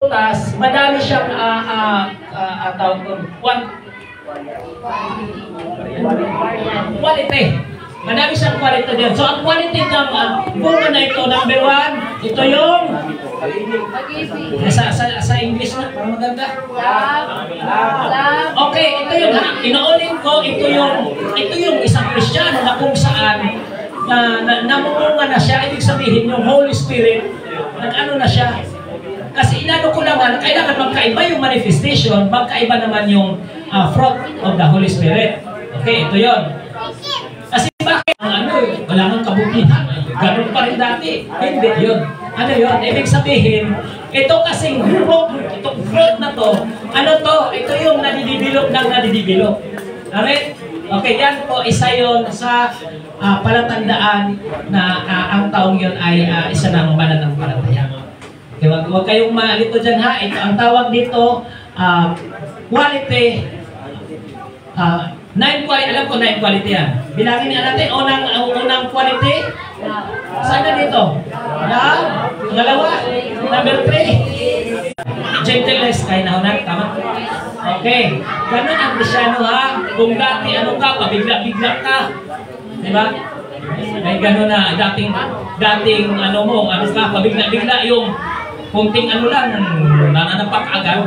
tas madami siyang tawag ko, quality. Madami siyang quality din. So, ang quality ng bunga na ito, number 1, ito yung sa English na, parang maganda. Okay, ito yun ha. Inuulit ko, ito yung isang Kristiyano na kung saan namumunga na siya. Ibig sabihin yung Holy Spirit, nag-ano na siya. Kasi inano ko naman, kailangan magkaiba yung manifestation, magkaiba naman yung fruit of the Holy Spirit. Okay, ito yun. Kasi bakit? Wala nang kabutihan. Ganun pa rin dati. Hindi yun. Ano yun? Ibig sabihin, ito kasing fruit, itong fruit na to, ano to? Ito yung nadidibilog ng nadidibilog. Alright? Okay, yan po, isa yun sa palatandaan na ang taong yun ay isa ng mananampalataya. Okay, huwag kayong malito dyan ha. Ito, ang tawag dito, quality, 9 quality, alam ko 9 quality yan. Bilangin nga natin, unang quality. Saan na dito? Pangalawa, number 3. Gentleness, kaya nahunan, tama? Okay, ganun ang Krisyano ha. Kung dati ano ka, pabigla-bigla ka. Diba? Ay gano'n na, dating ano mo, ano ka, pabigla-bigla yung kunting ano lang, nananapak agad.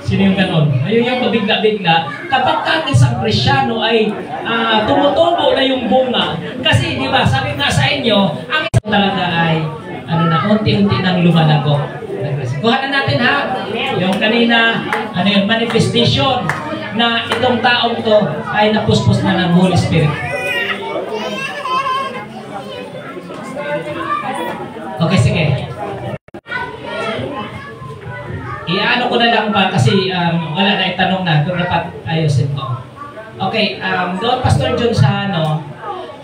Sino yung ganon? Ayun yung pabigla-bigla. Kapag ang isang Krisyano ay tumutubo na yung bunga, kasi di ba, sabi nga sa inyo, ang isang talaga ay ano na, unti-unti nang lumalago. Kuhanan natin ha, yung kanina, ano yung manifestation na itong taong to ay napuspos na ng Holy Spirit. Okay, sige. Iano ko na lang pa kasi wala na itanong na kung dapat ayusin ko. Okay, doon Pastor John sa ano,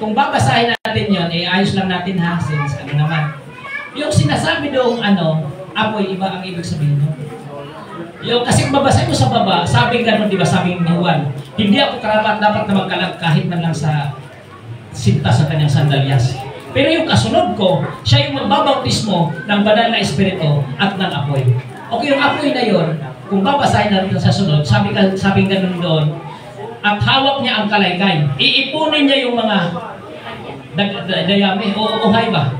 kung babasahin natin yon, ayos lang natin ha, since ano naman. Yung sinasabi doong ano, apoy, iba ang ibig sabihin no? Yung kasi kung babasahin mo sa baba, sabing gano'n, di ba, sabing ni Juan, hindi ako karapat dapat na magkalat kahit man lang sa sinta sa kanyang sandalyas. Pero yung kasunod ko, siya yung magbabautismo ng banal na espiritu at ng apoy. Okay, yung apoy na yon, kung babasahin natin sa sunod, sabing ganun doon, at hawak niya ang kalaykay. Iipunin niya yung mga dayami, o uhay ba?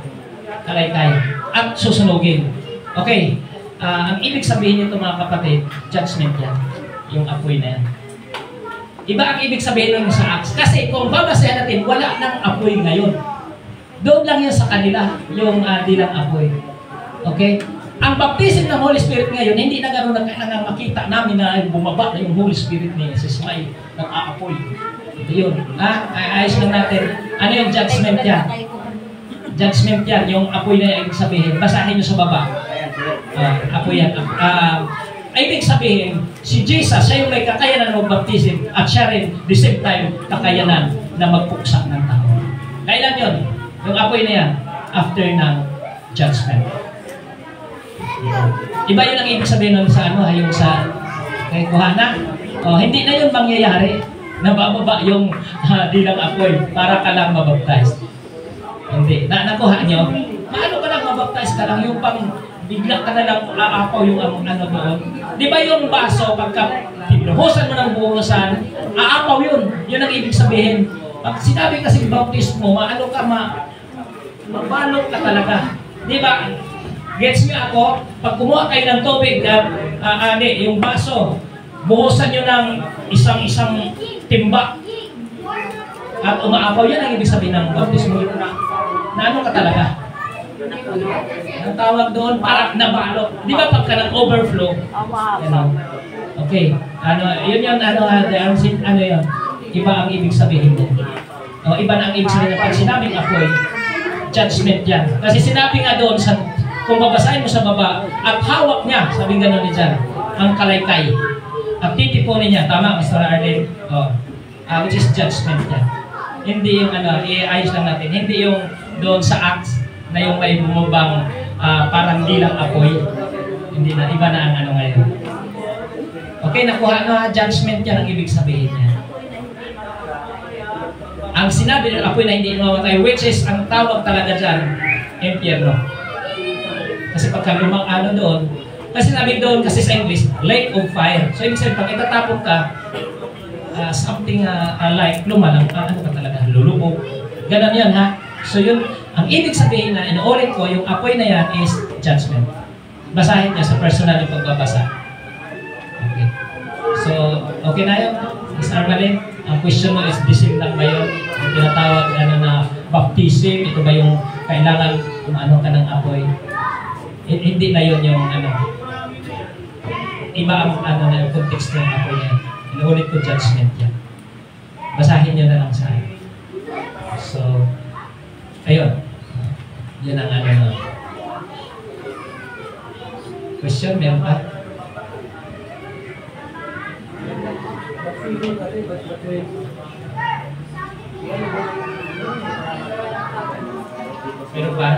Kalaykay. At susunugin. Okay, ang ibig sabihin nito mga kapatid, judgment yan. Yung apoy na yan. Iba ang ibig sabihin ng sa Acts. Kasi kung babasahin natin, wala nang apoy ngayon. Doon lang yan sa kanila, yung dilang apoy. Okay? Ang baptism ng Holy Spirit ngayon, hindi na gano'n na kailangan makita namin na bumaba na yung Holy Spirit ni Jesus may nag-aapoy. Ito yun. Ayos lang natin. Ano yung judgment yan? Judgment yan. Yung apoy na ibig sabihin. Basahin nyo sa baba. Apoy yan. Ibig sabihin, si Jesus, siya yung may kakayanan ng baptism at siya rin, the same time, kakayanan na magpuksa ng tao. Kailan yun? Yung apoy na yan, after ng judgment. Iba yun ang ibig sabihin nun sa ano, yung sa kay Kuhana. Hindi na yun mangyayari na bababa yung dilang apoy para ka lang mabaptize. Hindi. Nakuha nyo, paano ka lang mabaptize ka lang yung pang bigla ka na lang aapaw yung ano doon. Di ba yung baso, pagka pinuhusan mo ng buhusan, aapaw yun. Yun ang ibig sabihin. Pag sinabi kasi bautismo, maano ka, mabalot ka talaga. Di ba? Gets niyo ako? Pag kumuha kayo ng tubig, yung baso, buhusan nyo ng isang timba. At umaapaw, yun ang ibig sabihin ng bautismo. Na ano ka talaga? Ang tawag doon, parang nabalot. Di ba pagka nag-overflow? Okay. Yun yun, ano yun? Iba ang ibig sabihin doon. Iba na ang ibig sabihin. Pag sinabing apoy, judgment yan. Kasi sinabi nga doon, kung babasahin mo sa baba, at hawak niya, sabi gano'n ni John, ang kalaykay. At titipunin niya, tama, Mr. Arlen? Which is judgment yan. Hindi yung ayos lang natin. Hindi yung doon sa Acts na yung may bumubang parang dilang apoy. Hindi na, iba na ang ano ngayon. Okay, nakuha na, judgment yan ang ibig sabihin niya. Ang sinabi ng apoy na hindi mamatay, which is, ang tawag talaga dyan, impyerno. Kasi pagka doon, Kasi sabi doon, kasi sa English, lake of fire. So, ibig sabihin, pag itatapon ka, something like, lumalang, ano ka talaga, lulubog. Ganun yan, ha? So, yun, ang ibig sabihin na, inuulit ko, yung apoy na yan is judgment. Basahin niya sa personal yung pagbabasa. Okay. So, okay na yun? Miss Armalyn, ang question mo is, the lang ba yun? Yung tinatawag, na baptism, ito ba yung kailangan ano ka ng apoy? Hindi na yun yung, iba ang, na yung context ng apoy niya. Inuulit ko, judgment yan. Basahin niyo na lang sa akin. So, ayun. Yan ang na. Question, meron pa? Meron pa?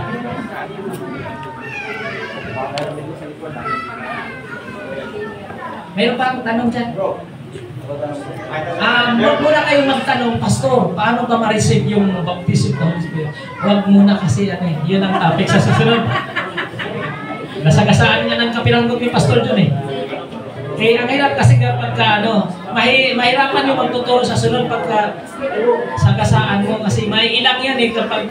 Meron pa akong tanong dyan? Huwag muna kayong magtanong, Pastor, paano ba ma-receive yung baptism ng Holy Spirit? Huwag muna kasi, yun ang topic sa susunod. Nasagasaan nga ng kapiranggot ni Pastor dun eh. Kaya ang hirap kasi kapag mahirapan yung magtuturo sa sunod pagka sagasaan mo kasi may ilang yan eh kapag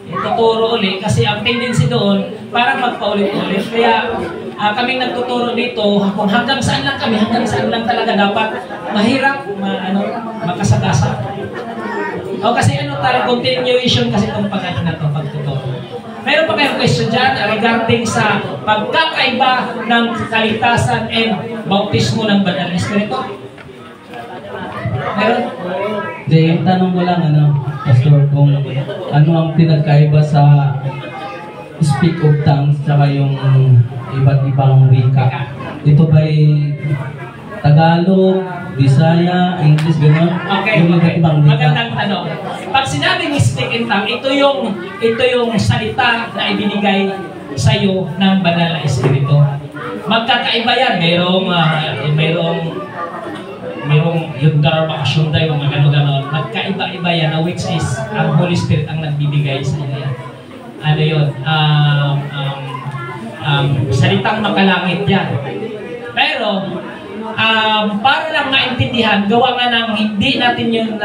ituturo ulit kasi ang tendency doon parang magpaulit-ulit. Kaya kaming nagtuturo dito kung hanggang saan lang kami, hanggang saan lang talaga dapat mahirap makasagasa. O kasi tayo continuation kasi itong pag-ano na ito, pagtuturo. Meron pa kayong question dyan regarding sa pagkakaiba ng kalitasan and bautismo ng Banal na Espiritu? Meron? Yung tanong ko lang, Pastor, kung ano ang pinagkaiba sa speak of tongues tsaka yung iba't ibang wika. Ito ba'y Tagalog, Bisaya, English, gano'n? Okay, yung okay. ibang wika. Magandang tanong. Pag sinabing speak in tongue, ito yung salita na ibinigay sa iyo ng Banal na Espiritu. Magkakaiba yan. Merong yung darabakasyon tayo, mga gano'n. Magkaiba-iba yan, which is ang Holy Spirit ang nagbibigay sa iyo yan. Ano yun? Salitang makalangit yan. Pero, para lang maintindihan, gawa nga ng hindi natin yung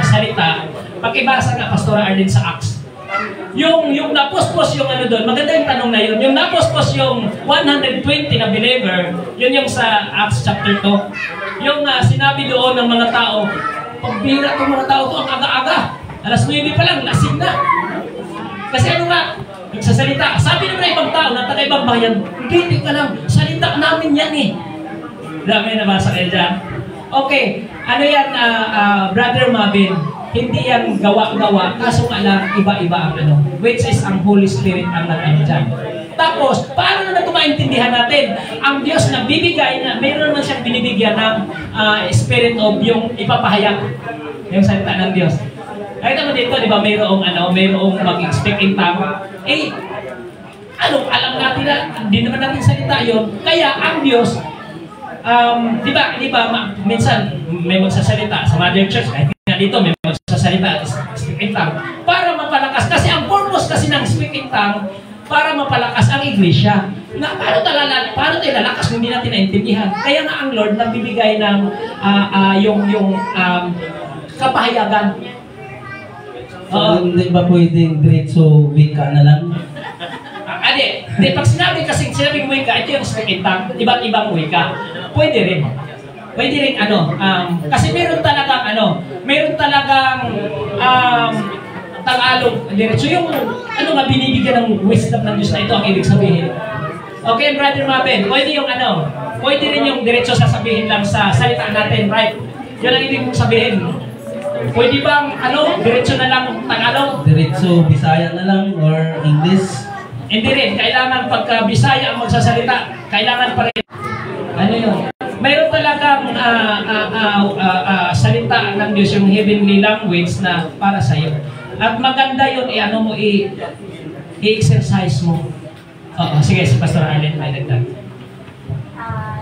salita, pakibasa nga, Pastor Arlene, sa Acts. Yung napospos yung doon, maganda yung tanong na yun. Yung napospos yung 120 na believer, yun yung sa Acts chapter 2. Yung sinabi doon ng mga tao, pagbira itong mga tao to ang aga-aga. Alas 9 pa lang, lasing na. Kasi nagsasalita. Sabi ng mga ibang tao na taga-ibang bayan, hindi ka lang, salita namin yan eh. Dami nabasa kayo dyan. Okay, yan, Brother Mabin, hindi yan gawa-gawa, kaso nga lang iba-iba ang which is ang Holy Spirit ang dyan. Tapos, paano na ito maintindihan natin? Ang Diyos na bibigay, mayroon naman siyang binibigyan ng spirit of yung ipapahayag, yung salita ng Diyos. Kahit naman dito, di ba, mayroong mag-speak in tongue. Alam natin na, hindi naman natin salita yun. Kaya, ang Diyos, di ba, minsan may magsasalita sa Mother Church, kahit nga dito may magsasalita, speak in tongue, para mapalakas. Kasi ang purpose kasi ng speak in tongue, para mapalakas ang iglesia. Paano tayo lalakas kung hindi natin naintindihan? Kaya nga ang Lord nagbibigay ng yung kapahayagan. Hindi ba pwedeng diretso wika na lang? Pag sinabing wika, ito yung speak in tongue, iba't ibang wika. Pwede rin. Kasi meron talagang Tagalog, diretso yung binibigyan ng wisdom ng Diyos na ito ang ibig sabihin. Okay, Brother Mabel, pwede rin yung diretso sasabihin lang sa salita natin, right? Yun ang ibig sabihin. Pwede bang diretso na lang Tagalog? Diretso Bisaya na lang or English? Hindi rin, kailangan pagka Bisaya ang magsasalita, kailangan pa rin. Yun? Mayroon talagang salita ng Diyos, yung heavenly language na para sa iyo. At maganda yun, i-exercise mo. Sige, si Pastor Arlene, may nagdag.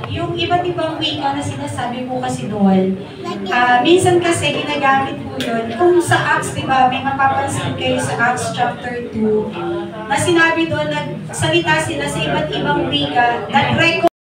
Yung iba't ibang wika na sinasabi mo kasi doon, minsan kasi ginagamit mo yun. Kung sa Acts, di ba, may mapapansin kayo sa Acts chapter 2, na sinabi doon, nagsalita sila sa iba't ibang wika, that record